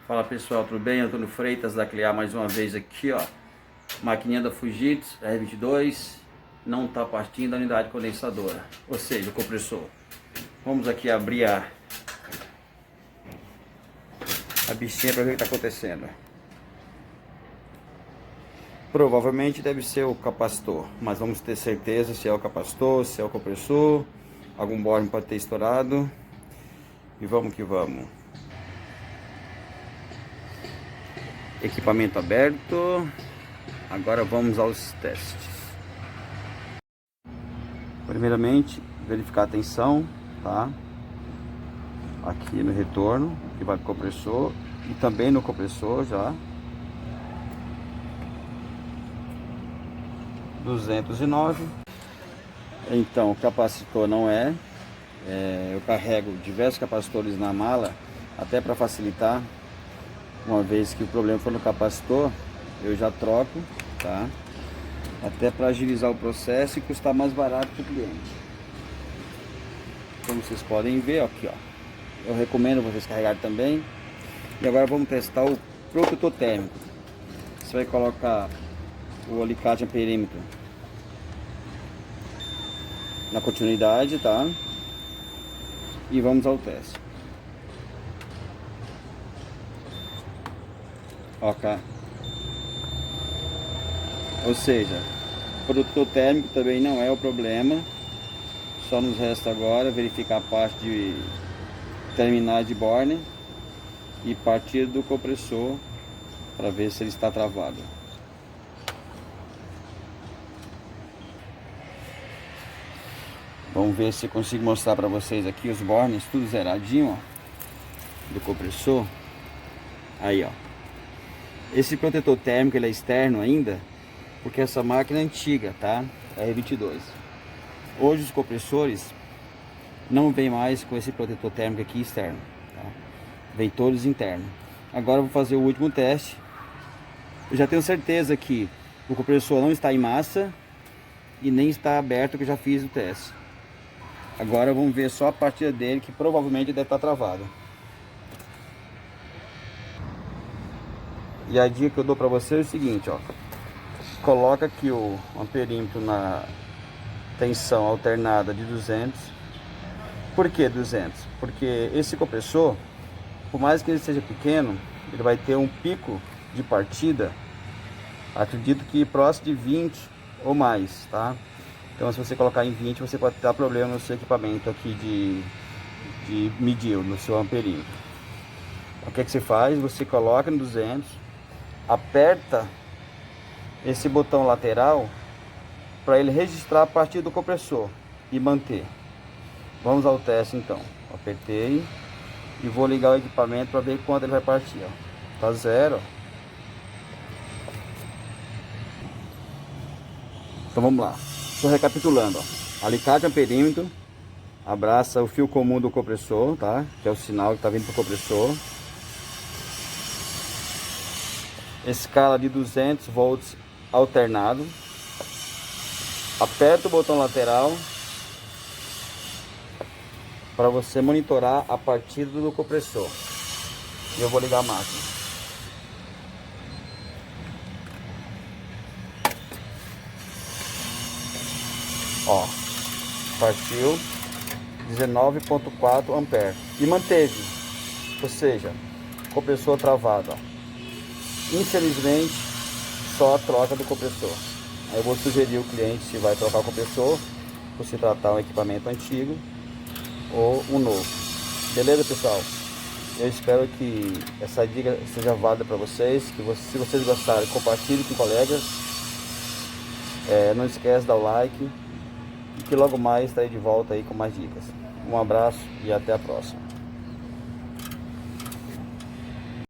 Fala pessoal, tudo bem? Antônio Freitas da Clear mais uma vez aqui, ó. Maquininha da Fujitsu R22 não está partindo a unidade condensadora, ou seja, o compressor. Vamos aqui abrir a bichinha para ver o que está acontecendo. Provavelmente deve ser o capacitor, mas vamos ter certeza se é o capacitor, se é o compressor. Algum borne pode ter estourado. E vamos que vamos. Equipamento aberto. Agora vamos aos testes. Primeiramente, verificar a tensão, tá? Aqui no retorno, que vai pro compressor, e também no compressor já. 209. Então, o capacitor não é. Eu carrego diversos capacitores na mala, até para facilitar. Uma vez que o problema for no capacitor, eu já troco, tá? Até para agilizar o processo e custar mais barato para o cliente. Como vocês podem ver aqui, ó, eu recomendo vocês carregarem também. E agora vamos testar o protetor térmico. Você vai colocar o alicate amperímetro na continuidade, tá? E vamos ao teste. Ok. Ou seja, o protetor térmico também não é o problema. Só nos resta agora verificar a parte de terminais de borne e partir do compressor para ver se ele está travado. Vamos ver se eu consigo mostrar para vocês aqui os bornes tudo zeradinho, ó, do compressor. Aí, ó. Esse protetor térmico ele é externo ainda, porque essa máquina é antiga, tá? R22. Hoje os compressores não vem mais com esse protetor térmico aqui externo, tá? Vem todos internos. Agora eu vou fazer o último teste. Eu já tenho certeza que o compressor não está em massa e nem está aberto, que eu já fiz o teste. Agora vamos ver só a partida dele, que provavelmente deve estar travada. E a dica que eu dou para você é o seguinte, ó. Coloca aqui o amperímetro na tensão alternada de 200. Por que 200? Porque esse compressor, por mais que ele seja pequeno, ele vai ter um pico de partida, acredito que próximo de 20 ou mais, tá? Então se você colocar em 20, você pode ter problema no seu equipamento aqui de medir no seu amperímetro. O que é que você faz? Você coloca no 200, aperta esse botão lateral para ele registrar a partida do compressor e manter. Vamos ao teste então. Apertei e vou ligar o equipamento para ver quanto ele vai partir, ó. Tá zero. Então vamos lá. Estou recapitulando, ó. Alicate amperímetro abraça o fio comum do compressor, tá? Que é o sinal que está vindo para o compressor. Escala de 200 volts alternado. Aperta o botão lateral para você monitorar a partida do compressor. E eu vou ligar a máquina. Ó, partiu 19,4 ampere e manteve, ou seja, compressor travado, ó. Infelizmente, só a troca do compressor. Aí eu vou sugerir o cliente se vai trocar o compressor, ou se tratar um equipamento antigo ou um novo. Beleza, pessoal? Eu espero que essa dica seja válida para vocês, se vocês gostarem, compartilhe com colegas. Não esquece de dar o like, e que logo mais estarei de volta aí com mais dicas. Um abraço e até a próxima.